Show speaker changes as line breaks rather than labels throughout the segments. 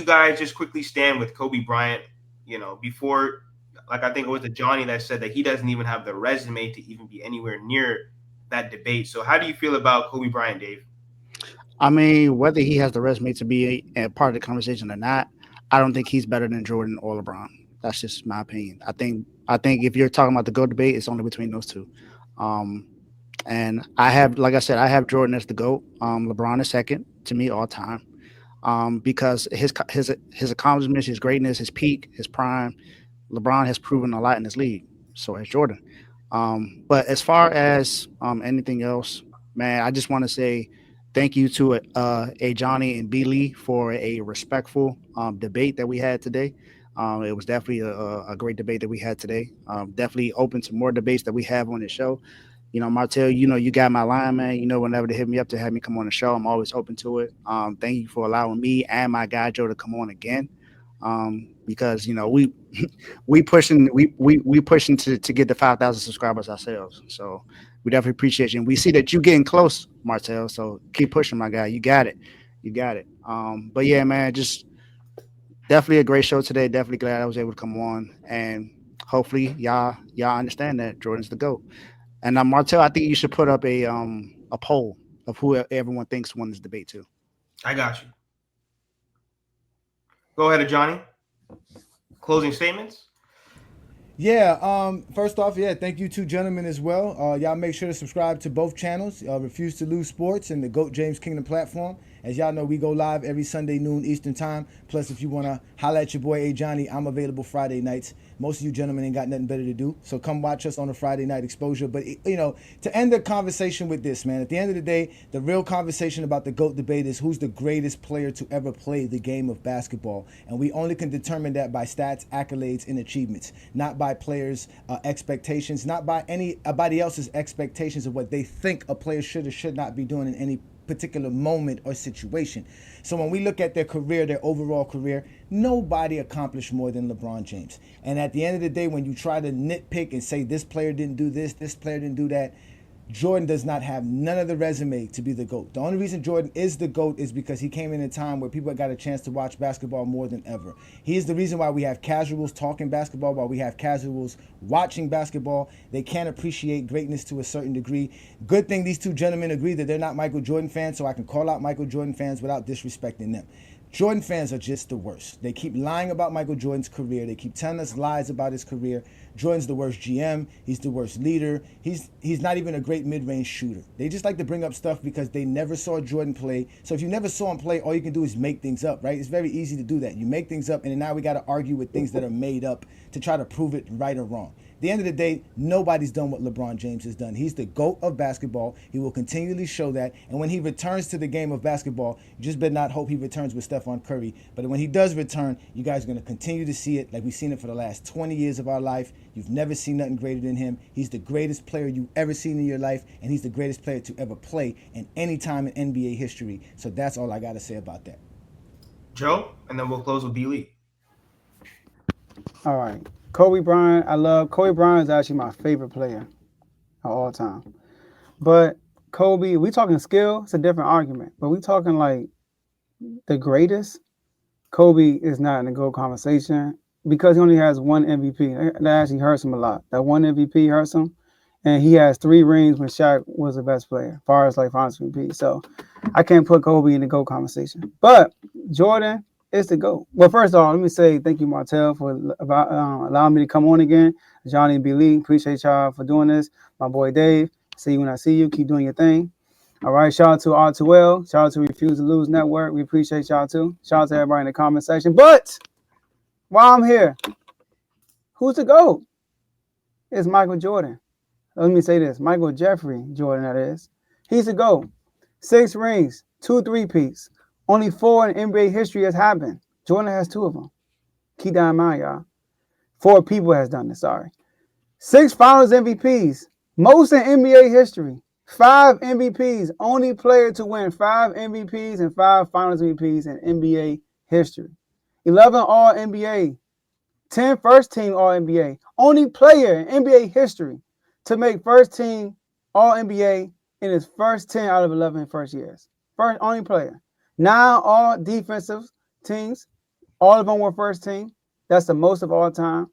you guys just quickly stand with Kobe Bryant? Before, like I think it was the Johnny that said that he doesn't even have the resume to even be anywhere near that debate. So how do you feel about Kobe Bryant, Dave?
I mean, whether he has the resume to be a part of the conversation or not, I don't think he's better than Jordan or LeBron. That's just my opinion. I think if you're talking about the GOAT debate, it's only between those two. Um, and I have, like I said, I have Jordan as the GOAT. LeBron is second to me all time. Because his accomplishments, his greatness, his peak, his prime, LeBron has proven a lot in this league. So has Jordan. But as far as anything else, man, I just want to say thank you to a Johnny and B Lee for a respectful debate that we had today. It was definitely a great debate that we had today. Definitely open to more debates that we have on the show. Martel, you got my line, man. Whenever they hit me up to have me come on the show, I'm always open to it. Thank you for allowing me and my guy Joe to come on again. Because we pushing to get the 5,000 subscribers ourselves. So we definitely appreciate you, and we see that you getting close, Martel. So keep pushing, my guy. You got it. You got it. But yeah, man, just definitely a great show today. Definitely glad I was able to come on, and hopefully y'all understand that Jordan's the GOAT. And Martel, I think you should put up a poll of who everyone thinks won this debate too.
I got you. Go ahead, Johnny. Closing statements.
Yeah, first off, yeah, thank you two gentlemen as well. Y'all make sure to subscribe to both channels, Refuse to Lose Sports and the GOAT James Kingdom platform. As y'all know, we go live every Sunday noon Eastern time. Plus, if you want to holla at your boy A Johnny, I'm available Friday nights. Most of you gentlemen ain't got nothing better to do, so come watch us on a Friday night exposure. But, to end the conversation with this, man, at the end of the day, the real conversation about the GOAT debate is who's the greatest player to ever play the game of basketball. And we only can determine that by stats, accolades, and achievements, not by players' expectations, not by anybody else's expectations of what they think a player should or should not be doing in any particular moment or situation. So when we look at their career, their overall career, nobody accomplished more than LeBron James. And at the end of the day, when you try to nitpick and say this player didn't do this player didn't do that, Jordan does not have none of the resume to be the GOAT. The only reason Jordan is the GOAT is because he came in a time where people got a chance to watch basketball more than ever. He is the reason why we have casuals talking basketball, why we have casuals watching basketball. They can't appreciate greatness to a certain degree. Good thing these two gentlemen agree that they're not Michael Jordan fans, so I can call out Michael Jordan fans without disrespecting them. Jordan fans are just the worst. They keep lying about Michael Jordan's career. They keep telling us lies about his career. Jordan's the worst GM. He's the worst leader. He's not even a great mid-range shooter. They just like to bring up stuff because they never saw Jordan play. So if you never saw him play, all you can do is make things up, right? It's very easy to do that. You make things up, and then now we got to argue with things that are made up to try to prove it right or wrong. At the end of the day, nobody's done what LeBron James has done. He's the GOAT of basketball. He will continually show that. And when he returns to the game of basketball, you just better not hope he returns with Stephon Curry. But when he does return, you guys are going to continue to see it like we've seen it for the last 20 years of our life. You've never seen nothing greater than him. He's the greatest player you've ever seen in your life, and he's the greatest player to ever play in any time in NBA history. So that's all I got to say about that.
Joe, and then we'll close with B Lee.
All right. Kobe Bryant, I love Kobe Bryant is actually my favorite player of all time. But Kobe, we talking skill, it's a different argument. But we talking like the greatest. Kobe is not in the GOAT conversation because he only has one MVP. That actually hurts him a lot. That one MVP hurts him. And he has 3 rings when Shaq was the best player, as far as like finals MVP. So I can't put Kobe in the GOAT conversation. But Jordan is the GOAT. Well, first of all, let me say thank you, Martel, for allowing me to come on again. Johnny and B. Lee, appreciate y'all for doing this. My boy Dave, see you when I see you. Keep doing your thing. All right, shout out to R2L. Shout out to Refuse to Lose Network. We appreciate y'all too. Shout out to everybody in the comment section. But while I'm here, who's the GOAT? It's Michael Jordan. Let me say this. Michael Jeffrey Jordan, that is. He's the GOAT. 6 rings, 2 3-peats. Only 4 in NBA history has happened. Jordan has 2 of them. Keep that in mind, y'all. 4 people has done this, sorry. 6 finals MVPs. Most in NBA history. 5 MVPs. Only player to win 5 MVPs and 5 finals MVPs in NBA history. 11 All-NBA. 10 first-team All-NBA. Only player in NBA history to make first-team All-NBA in his first 10 out of 11 first years. Only player. 9 all defensive teams, All of them were first team. That's the most of all time.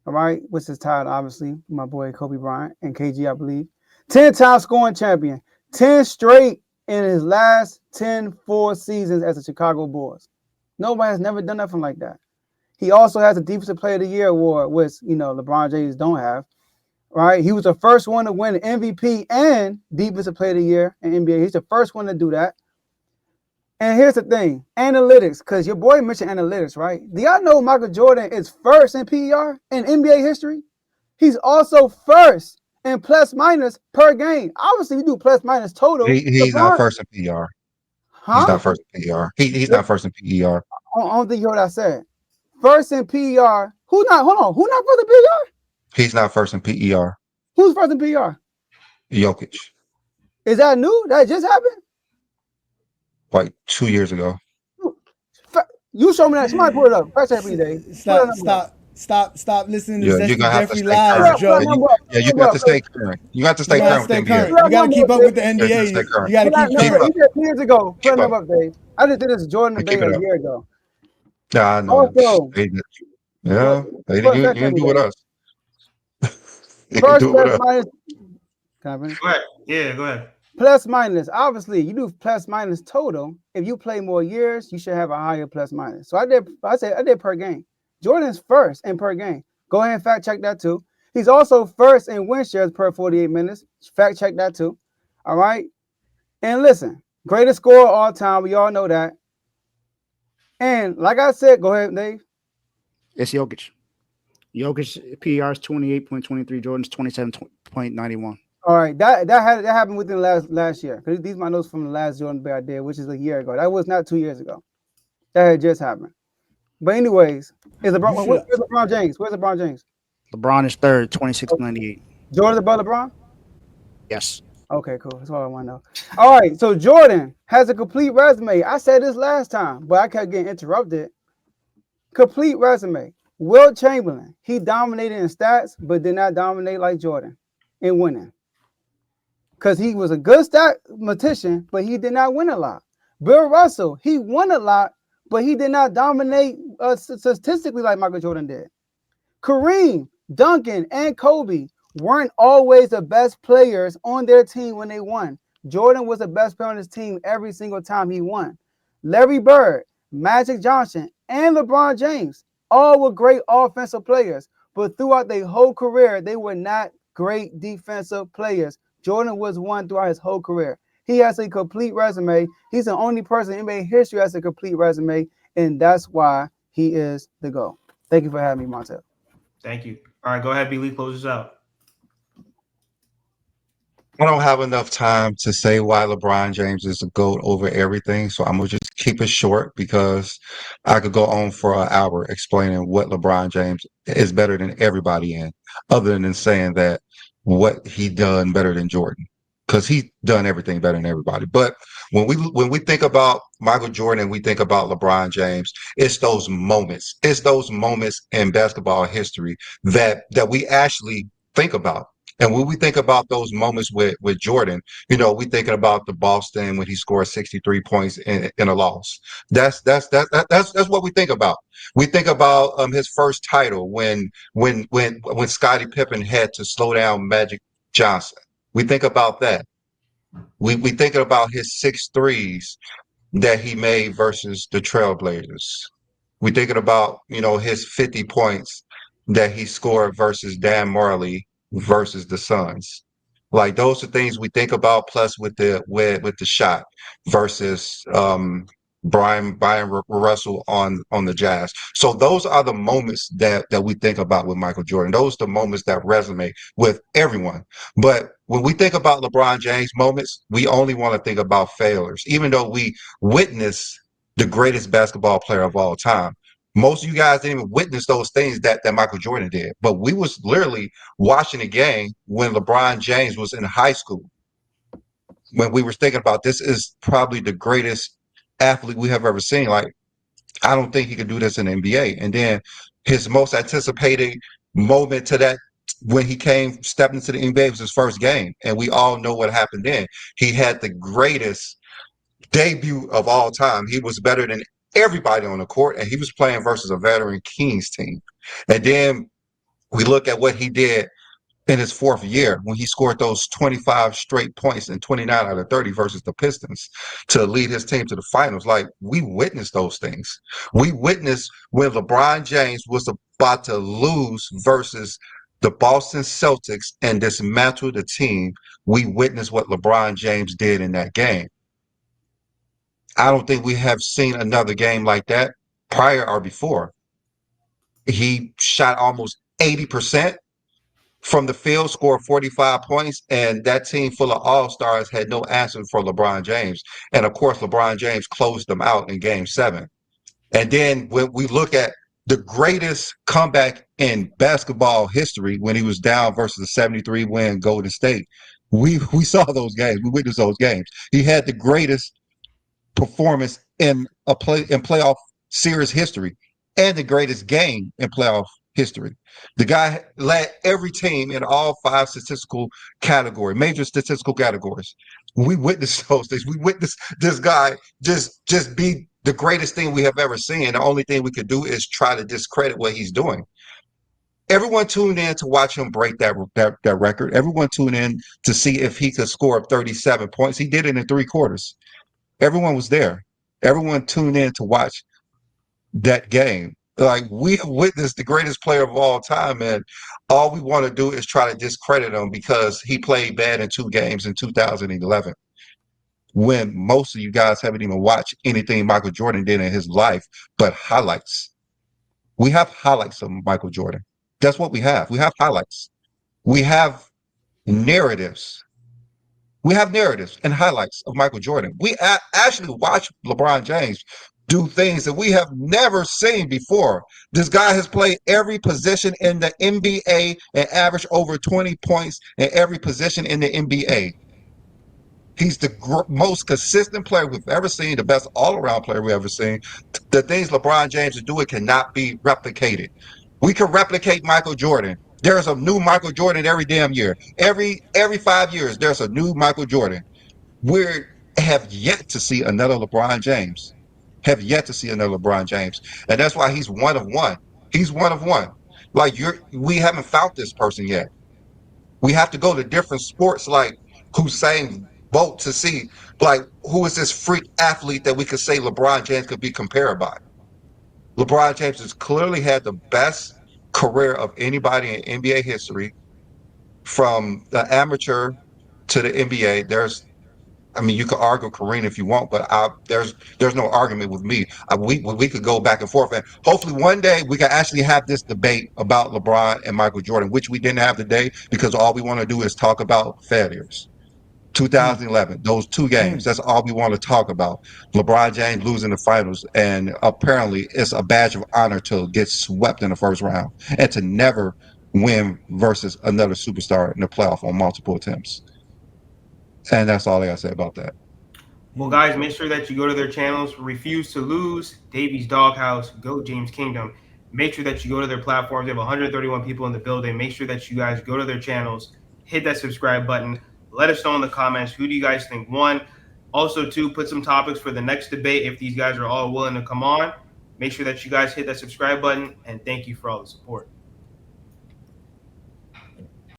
All right, which is tied, obviously, with my boy Kobe Bryant and KG, I believe. 10-time scoring champion. 10 straight in his last 10 full seasons as a Chicago Bulls. Nobody has never done nothing like that. He also has a Defensive Player of the Year award, which, LeBron James don't have. Right? He was the first one to win MVP and Defensive Player of the Year in NBA. He's the first one to do that. And here's the thing, analytics, because your boy mentioned analytics, right? Do y'all know Michael Jordan is first in PER in NBA history? He's also first in plus minus per game. Obviously, you do plus minus total.
He's not
LeBron,
first in PER. He's
huh?
not first in PER. He's not first in PER.
I don't think you heard what I said. First in PER. Who not? Hold on. Who not first in PER?
He's not first in PER.
Who's first in PER?
Jokic.
Is that new? That just happened?
Like 2 years ago.
You show me that. Somebody pull it up. First every day.
Stop listening to
Yeah, you're
Zesty
gonna have to
Jeffrey
stay
lies,
current.
Joe.
You got to stay current. You got to stay
You gotta
current with
stay
NBA.
current. You gotta keep up with the NBA.
stay current.
You gotta keep
Keep
current.
up.
He said 2 years ago. Put
Keep
a number
up.
up, Dave. I just did this Jordan
Keep
debate
it
a
up.
year ago.
Yeah, I know.
Also,
Yeah, you didn't do it with us. You didn't
first
do it with
plus
us.
minus. Can I finish?
Go ahead. Yeah, go ahead.
Plus minus. Obviously, you do plus minus total. If you play more years, you should have a higher plus minus. So I did per game. Jordan's first in per game. Go ahead and fact check that too. He's also first in win shares per 48 minutes. Fact check that too. All right. And listen, greatest scorer of all time. We all know that. And like I said, go ahead, Dave.
It's Jokic. Jokic PER is 28.23. Jordan's 27.91.
All right, that happened within last year. These are my notes from the last Jordan debate I did, which is a year ago. That was not 2 years ago. That had just happened. But anyways, where's LeBron James? Where's LeBron James?
LeBron is third, 26.98.
Jordan's above LeBron?
Yes.
Okay, cool. That's all I want to know. All right, so Jordan has a complete resume. I said this last time, but I kept getting interrupted. Complete resume. Will Chamberlain, he dominated in stats, but did not dominate like Jordan in winning. Because he was a good statistician, but he did not win a lot. Bill Russell, he won a lot, but he did not dominate statistically like Michael Jordan did. Kareem, Duncan, and Kobe weren't always the best players on their team when they won. Jordan was the best player on his team every single time he won. Larry Bird, Magic Johnson, and LeBron James all were great offensive players, but throughout their whole career, they were not great defensive players. Jordan was one throughout his whole career. He has a complete resume. He's the only person in NBA history has a complete resume, and that's why he is the GOAT. Thank you for having me, Montel.
Thank you. All right, go ahead, B. Lee, close this out.
I don't have enough time to say why LeBron James is the GOAT over everything, so I'm gonna just keep it short because I could go on for an hour explaining what LeBron James is better than everybody in, other than saying that what he done better than Jordan, because he done everything better than everybody. But when we think about Michael Jordan and we think about LeBron James, it's those moments. It's those moments in basketball history that we actually think about. And when we think about those moments with Jordan, we thinking about the Boston when he scored 63 points in a loss. That's what we think about. We think about his first title when Scottie Pippen had to slow down Magic Johnson. We think about that. We thinking about his 6 threes that he made versus the Trailblazers. We thinking about his 50 points that he scored versus Dan Marley versus the Suns. Like those are things we think about. Plus with the shot versus Brian Russell on the Jazz. So those are the moments that we think about with Michael Jordan. Those are the moments that resonate with everyone. But when we think about LeBron James moments, we only want to think about failures, even though we witness the greatest basketball player of all time. Most of you guys didn't even witness those things that Michael Jordan did. But we was literally watching a game when LeBron James was in high school. When we were thinking about this is probably the greatest athlete we have ever seen. Like, I don't think he could do this in the NBA. And then his most anticipated moment to that when he stepped into the NBA was his first game. And we all know what happened then. He had the greatest debut of all time. He was better than everybody on the court, and he was playing versus a veteran Kings team. And then we look at what he did in his fourth year when he scored those 25 straight points and 29 out of 30 versus the Pistons to lead his team to the finals. Like, we witnessed those things. We witnessed when LeBron James was about to lose versus the Boston Celtics and dismantle the team. We witnessed what LeBron James did in that game. I don't think we have seen another game like that prior or before. He shot almost 80% from the field, scored 45 points, and that team full of all-stars had no answer for LeBron James. And of course, LeBron James closed them out in game 7. And then when we look at the greatest comeback in basketball history when he was down versus the 73 win Golden State, we saw those games. We witnessed those games. He had the greatest performance in playoff series history and the greatest game in playoff history. The guy led every team in all 5 major statistical categories. We witnessed those things. We witnessed this guy just be the greatest thing we have ever seen. The only thing we could do is try to discredit what he's doing. Everyone tuned in to watch him break that record. Everyone tuned in to see if he could score 37 points. He did it in 3 quarters. Everyone was there. Everyone tuned in to watch that game. Like, we have witnessed the greatest player of all time, and all we want to do is try to discredit him because he played bad in 2 games in 2011. When most of you guys haven't even watched anything Michael Jordan did in his life but highlights. We have highlights of Michael Jordan. That's what we have. We have highlights. We have narratives. We have narratives and highlights of Michael Jordan. We actually watch LeBron James do things that we have never seen before. This guy has played every position in the NBA and averaged over 20 points in every position in the NBA. He's the most consistent player we've ever seen, the best all-around player we've ever seen. The things LeBron James is doing cannot be replicated. We can replicate Michael Jordan. There's a new Michael Jordan every damn year. Every 5 years, there's a new Michael Jordan. We have yet to see another LeBron James. Have yet to see another LeBron James, and that's why he's one of one. He's one of one. Like, we haven't found this person yet. We have to go to different sports like Hussein Bolt to see, like, who is this freak athlete that we could say LeBron James could be compared by. LeBron James has clearly had the best career of anybody in NBA history, from the amateur to the NBA. You could argue Kareem if you want, but there's no argument with me. We could go back and forth, and hopefully one day we can actually have this debate about LeBron and Michael Jordan, which we didn't have today because all we want to do is talk about failures. 2011, those 2 games. That's all we want to talk about. LeBron James losing the finals, and apparently it's a badge of honor to get swept in the first round and to never win versus another superstar in the playoff on multiple attempts. And that's all I got to say about that.
Well, guys, make sure that you go to their channels. Refuse to Lose, Davies Doghouse, Goat James Kingdom. Make sure that you go to their platforms. They have 131 people in the building. Make sure that you guys go to their channels, hit that subscribe button. Let us know in the comments, who do you guys think won? Also, too, put some topics for the next debate if these guys are all willing to come on. Make sure that you guys hit that subscribe button, and thank you for all the support.